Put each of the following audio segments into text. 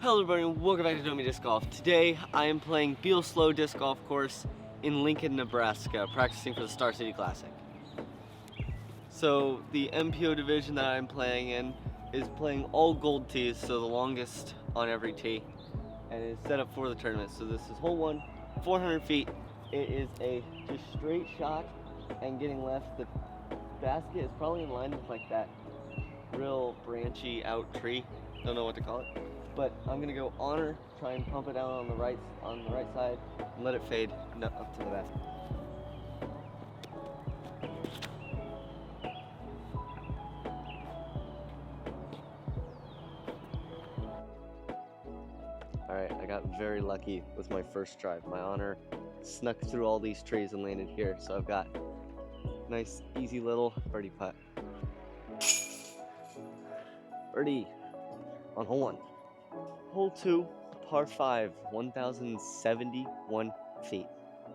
Hello everybody and welcome back to Domi Disc Golf. Today I am playing Beal Slough Disc Golf Course in Lincoln, Nebraska, practicing for the Star City Classic. So the MPO division that I'm playing in is playing all gold tees, so the longest on every tee, and it's set up for the tournament. So this is hole 1, 400 feet. It is a just straight shot and getting left. The basket is probably in line with like that real branchy out tree. Don't know what to call it. But I'm gonna go honor, try and pump it down on the right side, and let it fade up to the basket. All right, I got very lucky with my first drive. My honor snuck through all these trees and landed here, so I've got a nice, easy little birdie putt. Birdie on hole 1. Hole 2, par 5, 1,071 feet.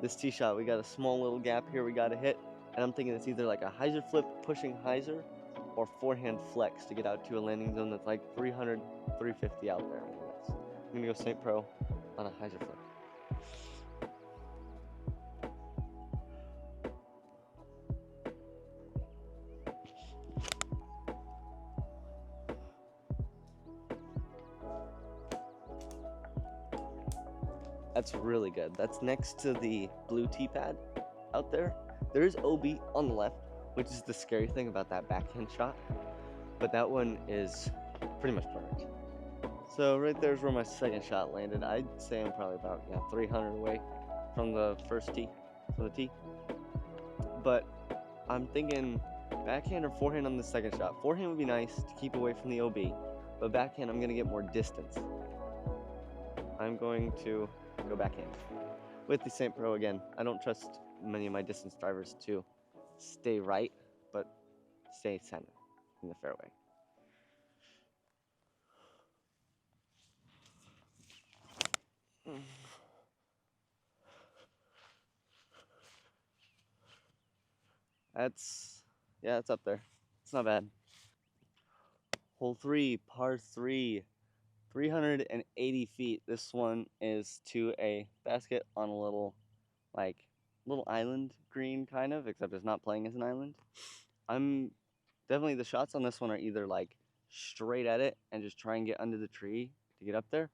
This tee shot, we got a small little gap here we gotta hit, and I'm thinking it's either like a hyzer flip pushing hyzer or forehand flex to get out to a landing zone that's like 300, 350 out there. I'm gonna go St. Pro on a hyzer flip. That's really good. That's next to the blue tee pad out there. There is OB on the left, which is the scary thing about that backhand shot, but that one is pretty much perfect. So right there's where my second shot landed. I'd say I'm probably about 300 away from the first tee, from the tee. But I'm thinking backhand or forehand on the second shot. Forehand would be nice to keep away from the OB, but backhand I'm gonna get more distance. I'm going to go backhand. With the St. Pro again, I don't trust many of my distance drivers to stay right, but stay center in the fairway. It's up there. It's not bad. Hole 3, par 3, 380 feet. This one is to a basket on a little island green kind of, except it's not playing as an island. I'm definitely, the shots on this one are either like straight at it and just try and get under the tree to get up there,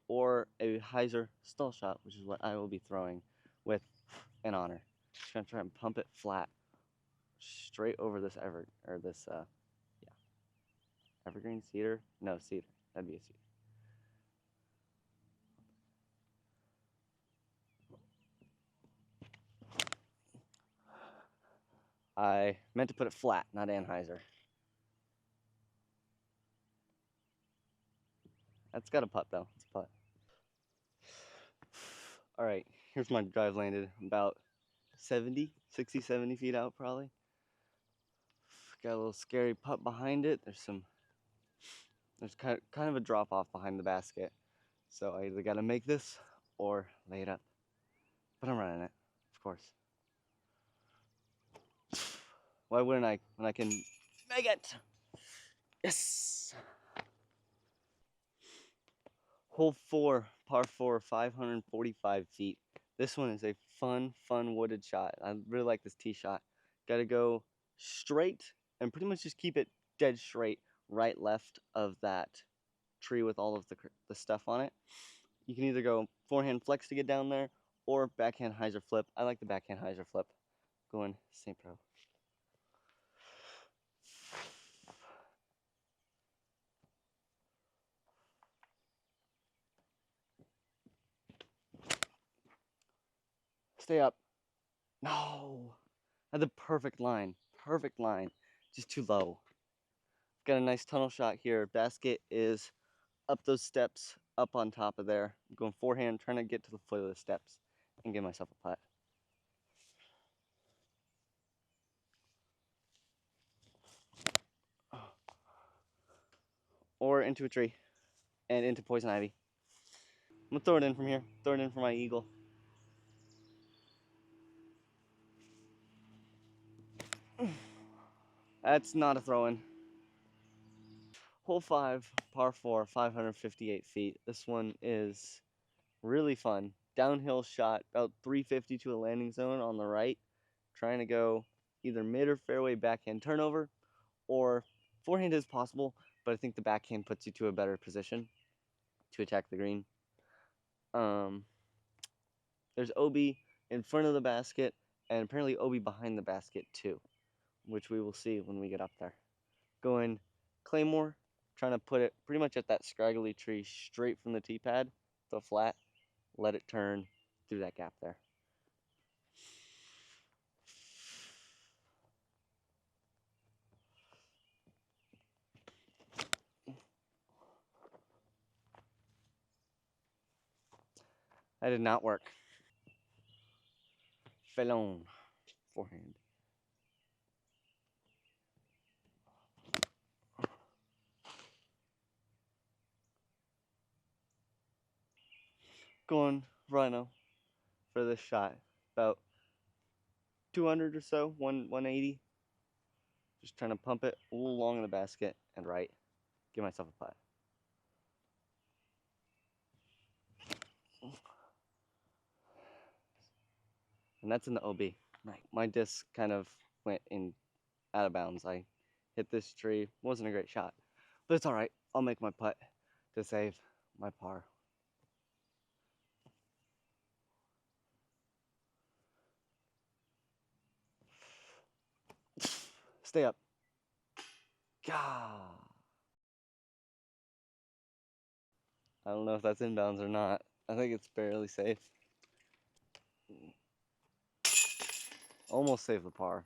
or a hyzer stall shot, which is what I will be throwing with an honor. Just gonna try and pump it flat straight over this evergreen cedar. No, cedar. That'd be a cedar. I meant to put it flat, not anhyzer. That's got a putt though. It's a putt. All right, here's my drive landed about 70 feet out probably. Got a little scary putt behind it. There's kind of a drop off behind the basket. So I either got to make this or lay it up. But I'm running it, of course. Why wouldn't I when I can make it? Yes! Hole 4, par 4, 545 feet. This one is a fun wooded shot. I really like this tee shot. Got to go straight and pretty much just keep it dead straight, right, left of that tree with all of the stuff on it. You can either go forehand flex to get down there or backhand hyzer flip. I like the backhand hyzer flip. Going St. Pro. Stay up. No. I had the perfect line. Perfect line. Just too low. Got a nice tunnel shot here. Basket is up those steps, up on top of there. I'm going forehand, trying to get to the foot of the steps and give myself a putt. Or into a tree and into poison ivy. I'm gonna throw it in from here. Throw it in for my eagle. That's not a throw in. Hole 5, par 4, 558 feet. This one is really fun. Downhill shot, about 350 to a landing zone on the right. Trying to go either mid or fairway backhand turnover, or forehand is possible, but I think the backhand puts you to a better position to attack the green. There's OB in front of the basket, and apparently OB behind the basket too, which we will see when we get up there. Going Claymore, trying to put it pretty much at that scraggly tree straight from the tee pad, the flat, let it turn through that gap there. That did not work. Felon, forehand. Going Rhino for this shot. About 200 or so, 180. Just trying to pump it a little long in the basket and right. Give myself a putt. And that's in the OB. My disc kind of went in out of bounds. I hit this tree. Wasn't a great shot, but it's all right. I'll make my putt to save my par. Stay up. Gah. I don't know if that's inbounds or not. I think it's barely safe. Almost saved the par.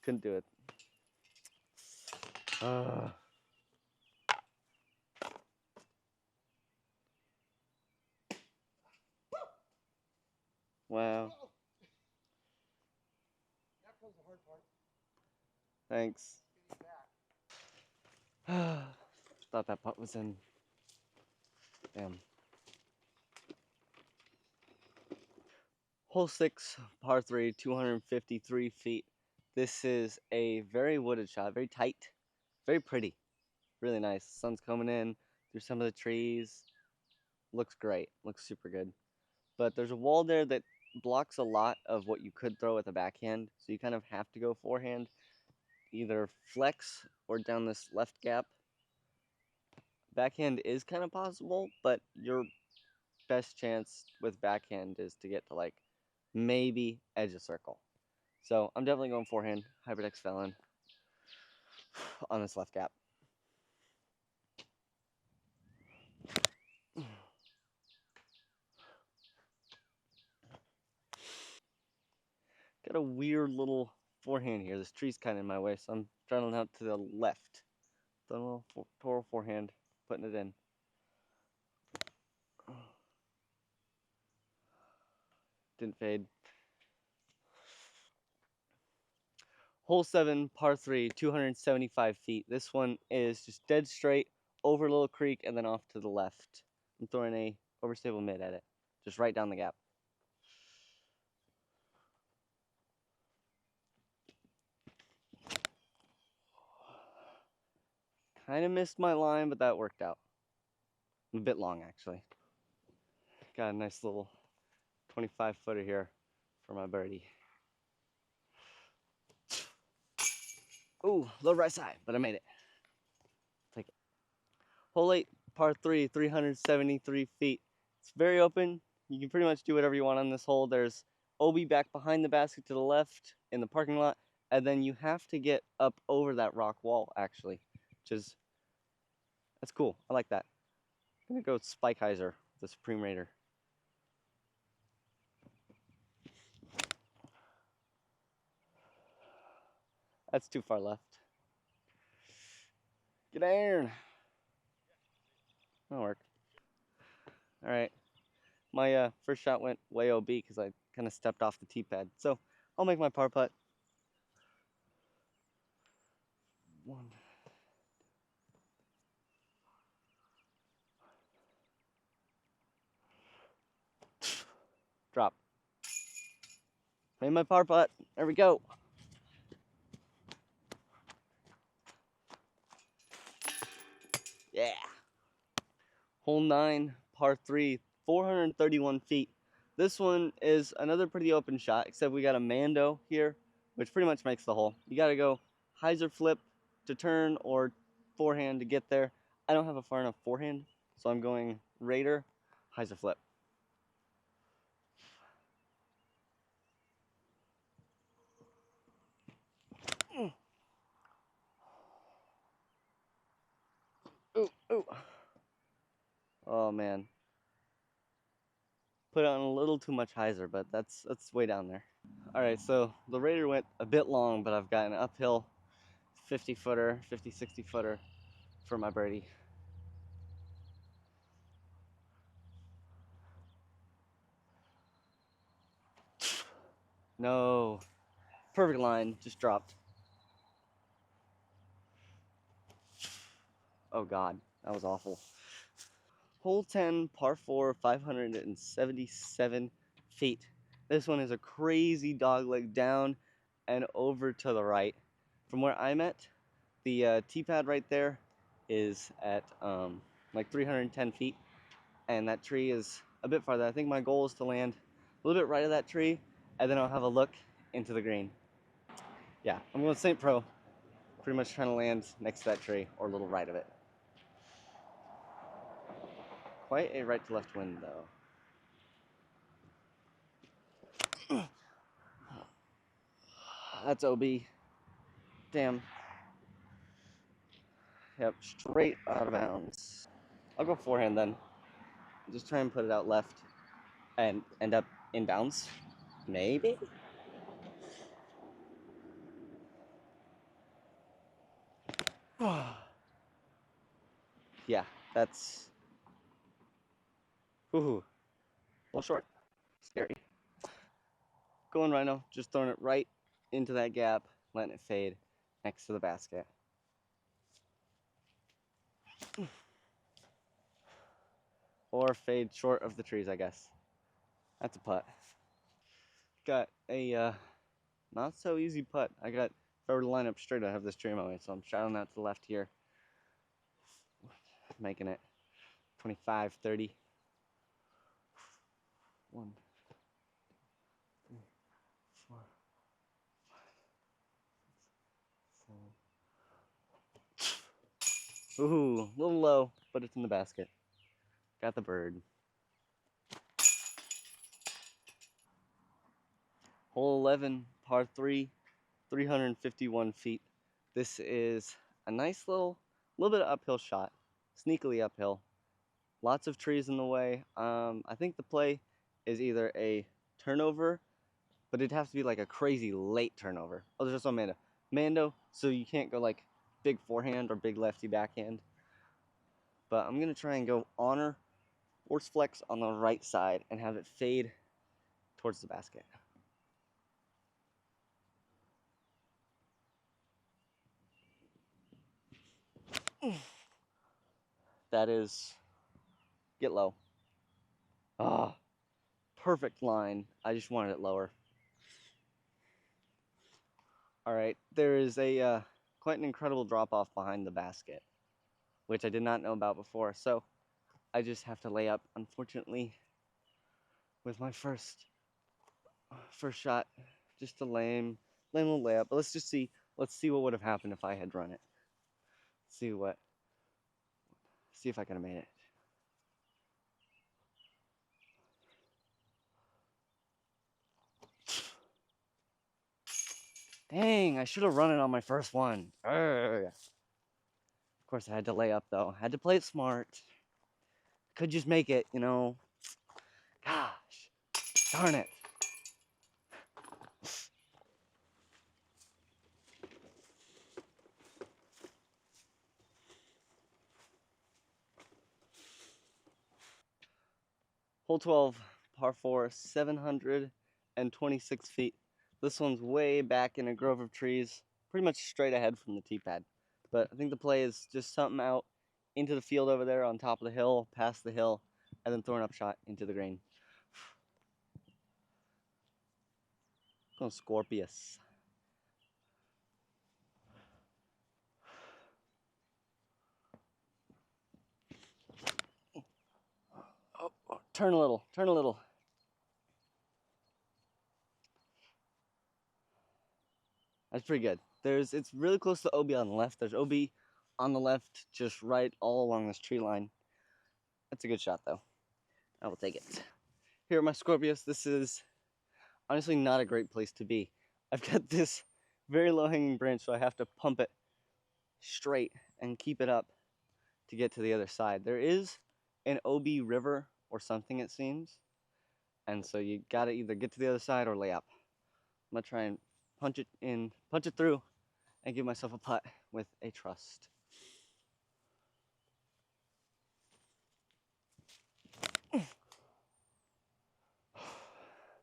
Couldn't do it. Wow. Thanks. Thought that putt was in. Damn. Hole 6, par 3, 253 feet. This is a very wooded shot, very tight, very pretty, really nice. Sun's coming in through some of the trees. Looks great, looks super good. But there's a wall there that blocks a lot of what you could throw with a backhand, so you kind of have to go forehand, either flex or down this left gap. Backhand is kind of possible, but your best chance with backhand is to get to like maybe edge of circle. So I'm definitely going forehand, Hybrid X Felon on this left gap. Got a weird little forehand here. This tree's kind of in my way, so I'm trying out to the left. Done a little total forehand, putting it in. Didn't fade. Hole 7, par 3, 275 feet. This one is just dead straight over a little creek and then off to the left. I'm throwing a overstable mid at it, just right down the gap. Kind of missed my line, but that worked out. A bit long, actually. Got a nice little 25-footer here for my birdie. Ooh, low right side, but I made it. Take it. Hole 8, par 3, 373 feet. It's very open. You can pretty much do whatever you want on this hole. There's OB back behind the basket to the left in the parking lot, and then you have to get up over that rock wall, actually, which is, that's cool. I like that. I'm gonna go with Spikeheiser, the Supreme Raider. That's too far left. Get iron. That'll work. All right. My first shot went way OB because I kind of stepped off the tee pad. So I'll make my par putt. One. Drop. Made my par putt. There we go. Hole 9, par 3, 431 feet. This one is another pretty open shot, except we got a Mando here, which pretty much makes the hole. You gotta go hyzer flip to turn or forehand to get there. I don't have a far enough forehand, so I'm going Raider, hyzer flip. Ooh, ooh. Oh man. Put on a little too much hyzer, but that's way down there. All right, so the Raider went a bit long, but I've got an uphill 50 footer, 50, 60 footer for my birdie. No, perfect line, just dropped. Oh God, that was awful. Hole 10, par 4, 577 feet. This one is a crazy dogleg down and over to the right. From where I'm at, the tee pad right there is at like 310 feet, and that tree is a bit farther. I think my goal is to land a little bit right of that tree, and then I'll have a look into the green. Yeah, I'm going St. Pro, pretty much trying to land next to that tree or a little right of it. Quite a right to left wind though. That's OB. Damn. Yep, straight out of bounds. I'll go forehand then. Just try and put it out left and end up in bounds. Maybe? Yeah, that's. Ooh, a little short. Scary. Going Rhino, just throwing it right into that gap, letting it fade next to the basket. Or fade short of the trees, I guess. That's a putt. Got a not so easy putt. If I were to line up straight, I have this tree in my way, so I'm shouting out to the left here. Making it 25, 30. 1, 2, 3, 4, 5, 6, 7. Ooh, a little low, but it's in the basket. Got the bird. Hole 11, par 3, 351 feet. This is a nice little bit of uphill shot, sneakily uphill. Lots of trees in the way. I think the play is either a turnover, but it'd have to be like a crazy late turnover. Oh, there's also Mando, so you can't go like big forehand or big lefty backhand. But I'm gonna try and go honor force flex on the right side and have it fade towards the basket. That is get low. Ah, perfect line. I just wanted it lower. All right, there is a quite an incredible drop off behind the basket, which I did not know about before. So I just have to lay up, unfortunately, with my first shot. Just a lame little layup. But let's just see. Let's see what would have happened if I had run it. See if I could have made it. Dang, I should have run it on my first one. Urgh. Of course, I had to lay up though. Had to play it smart. Could just make it, you know. Gosh, darn it. Hole 12, par 4, 726 feet. This one's way back in a grove of trees, pretty much straight ahead from the tee pad. But I think the play is just something out into the field over there on top of the hill, past the hill, and then throwing up shot into the green. Going Scorpius. turn a little, turn a little. That's pretty good. It's really close to OB on the left. There's OB on the left, just right all along this tree line. That's a good shot though. I will take it. Here are my Scorpios. This is honestly not a great place to be. I've got this very low hanging branch, so I have to pump it straight and keep it up to get to the other side. There is an OB river or something, it seems, and so you gotta either get to the other side or lay up. I'm gonna try and punch it through, and give myself a putt with a trust.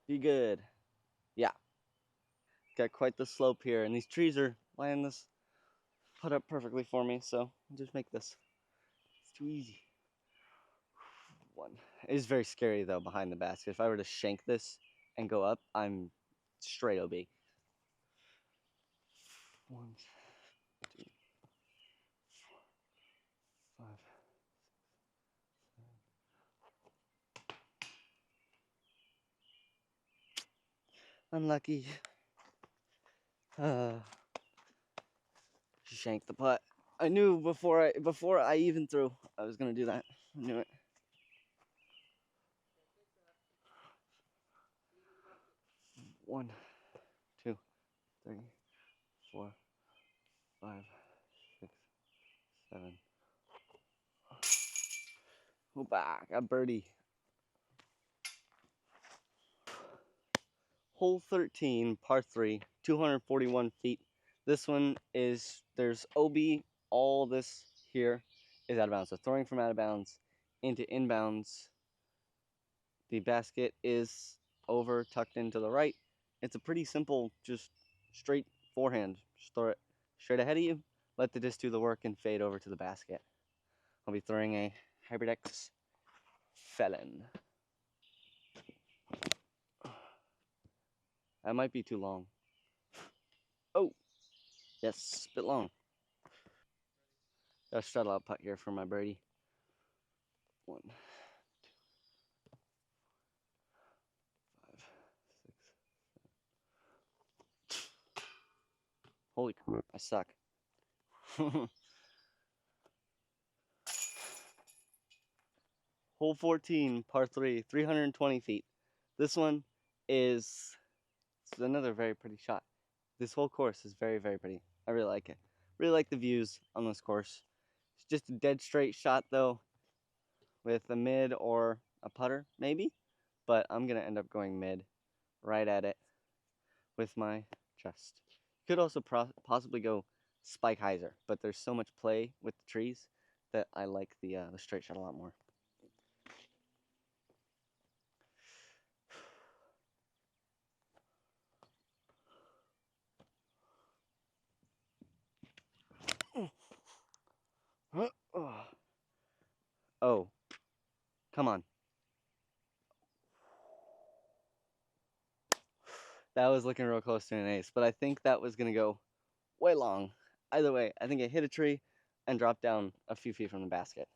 Be good. Yeah, got quite the slope here, and these trees are lining this putt up perfectly for me, so I'll just make this. It's too easy. One. It is very scary though behind the basket. If I were to shank this and go up, I'm straight OB. 1, 2, 4, 5, 6, 7. Unlucky. Shank the putt. I knew before I even threw, I was gonna do that. I knew it. 1, 2, 3, 4, 5, 6, 7. Got birdie. Hole 13, par 3, 241 feet. This one is, there's OB, all this here is out of bounds. So throwing from out of bounds into inbounds. The basket is over, tucked into the right. It's a pretty simple, just straight forehand. Just throw it straight ahead of you, let the disc do the work, and fade over to the basket. I'll be throwing a Hybrid X Felon. That might be too long. Oh, yes, a bit long. Got a shuttle out putt here for my birdie. 1, 2, 5, 6. Holy crap, I suck. Hole 14, par 3, 320 feet. This one is it's another very pretty shot. This whole course is very, very pretty. I really like it. Really like the views on this course. It's just a dead straight shot though, with a mid or a putter, maybe. But I'm gonna end up going mid, right at it, with my chest. Could also possibly go spike hyzer, but there's so much play with the trees that I like the straight shot a lot more. Oh, come on. That was looking real close to an ace, but I think that was going to go way long. Either way, I think it hit a tree and dropped down a few feet from the basket.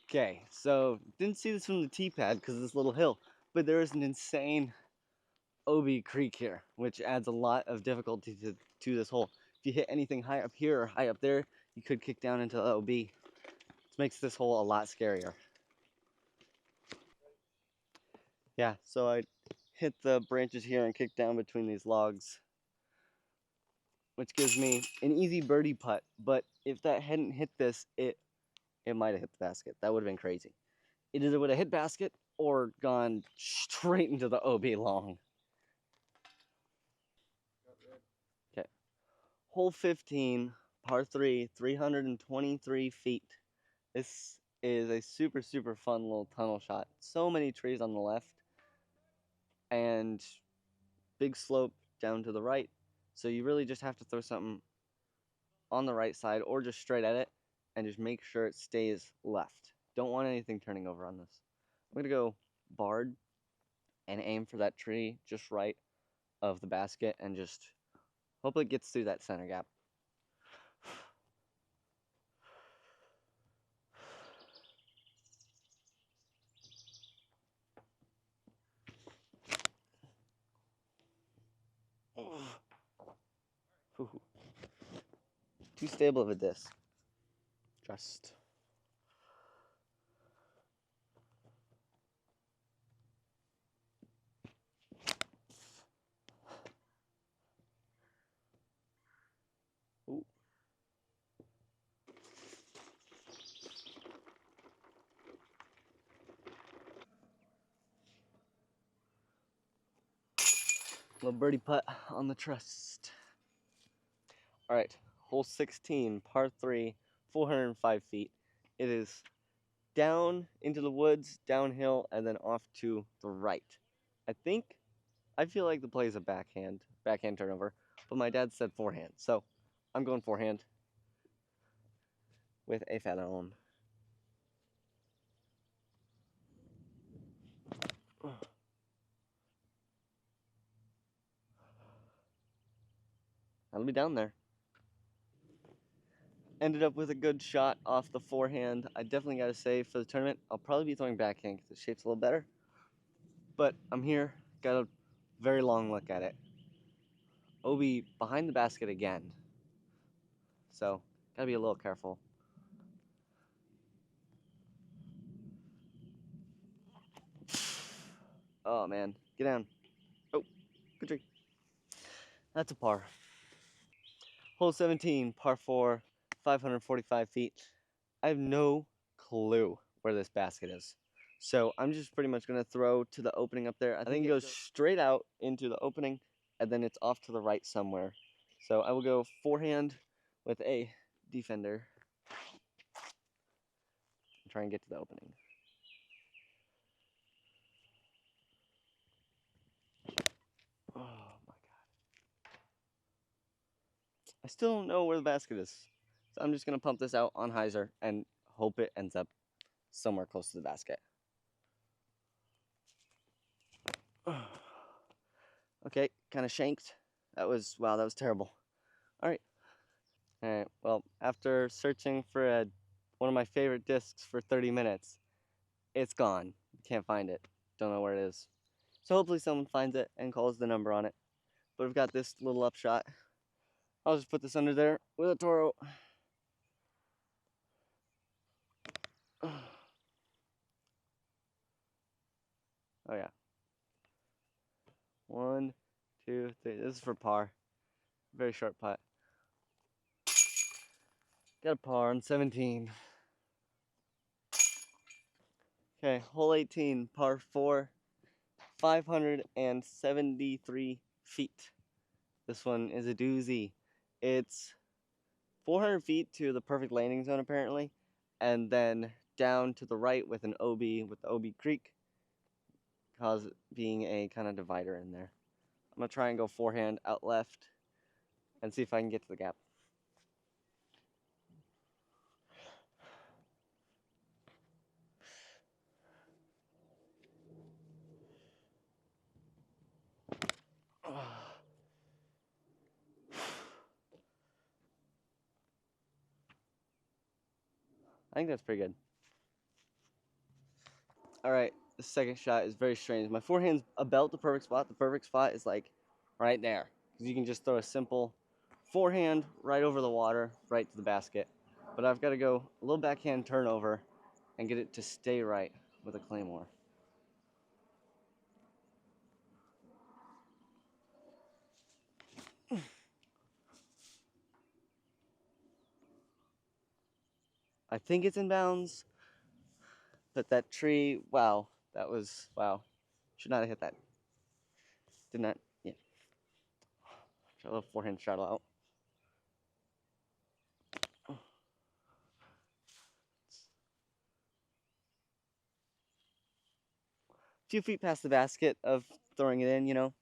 Okay, so didn't see this from the tee pad because of this little hill, but there is an insane OB creek here, which adds a lot of difficulty to this hole. If you hit anything high up here or high up there, you could kick down into the OB. This makes this hole a lot scarier. Yeah, so I hit the branches here and kick down between these logs, which gives me an easy birdie putt. But if that hadn't hit this, it might have hit the basket. That would have been crazy. It either would have hit basket or gone straight into the OB long. Okay. Hole 15, par 3, 323 feet. This is a super, super fun little tunnel shot. So many trees on the left and big slope down to the right. So you really just have to throw something on the right side or just straight at it and just make sure it stays left. Don't want anything turning over on this. I'm gonna go barred and aim for that tree just right of the basket and just hope it gets through that center gap. too stable of a disc. Just. Ooh. Little birdie putt on the trust. All right, hole 16, par 3, 405 feet. It is down into the woods, downhill, and then off to the right. I feel like the play is a backhand turnover, but my dad said forehand, so I'm going forehand with a fat on. That'll be down there. Ended up with a good shot off the forehand. I definitely got to say, for the tournament, I'll probably be throwing backhand because the shape's a little better. But I'm here, got a very long look at it. OB behind the basket again. So, gotta be a little careful. Oh man, get down. Oh, good tree. That's a par. Hole 17, par 4, 545 feet. I have no clue where this basket is. So I'm just pretty much going to throw to the opening up there. I think it goes straight out into the opening, and then it's off to the right somewhere. So I will go forehand with a defender and try and get to the opening. Oh my god. I still don't know where the basket is. So I'm just going to pump this out on hyzer and hope it ends up somewhere close to the basket. Okay, kind of shanked. Wow, that was terrible. All right. All right, well, after searching for one of my favorite discs for 30 minutes, it's gone. Can't find it. Don't know where it is. So hopefully someone finds it and calls the number on it. But I've got this little upshot. I'll just put this under there with a Toro. Oh yeah. 1, 2, 3. This is for par. Very short putt. Got a par on 17. Okay, hole 18, par 4, 573 feet. This one is a doozy. It's 400 feet to the perfect landing zone apparently, and then down to the right with an OB with the OB Creek, being a kind of divider in there. I'm gonna try and go forehand out left and see if I can get to the gap. I think that's pretty good. All right, the second shot is very strange. My forehand's about the perfect spot. The perfect spot is like right there, because you can just throw a simple forehand right over the water, right to the basket. But I've got to go a little backhand turnover and get it to stay right with a claymore. I think it's in bounds, but that tree, wow, wow. Should not have hit that. Did not, yeah. Try a little forehand shot out. A few feet past the basket of throwing it in, you know.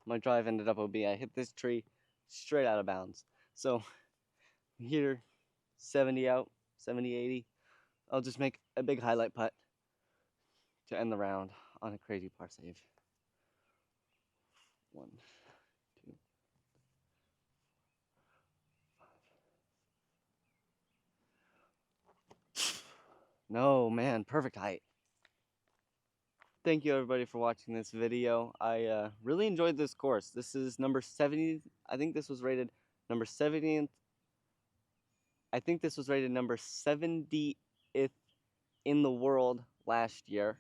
My drive ended up OB. I hit this tree straight out of bounds. So here, 70 out, 70, 80. I'll just make a big highlight putt to end the round on a crazy par save. 1, 2. No, man, perfect height. Thank you everybody for watching this video. I really enjoyed this course. This is number 70. I think this was rated number 70th I think this was rated number 70th in the world last year,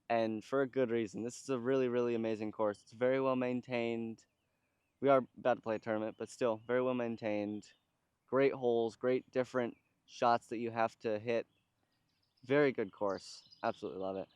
and for a good reason. This is a really, really amazing course. It's very well maintained. We are about to play a tournament, but still very well maintained. Great holes, great different shots that you have to hit. Very good course. Absolutely love it.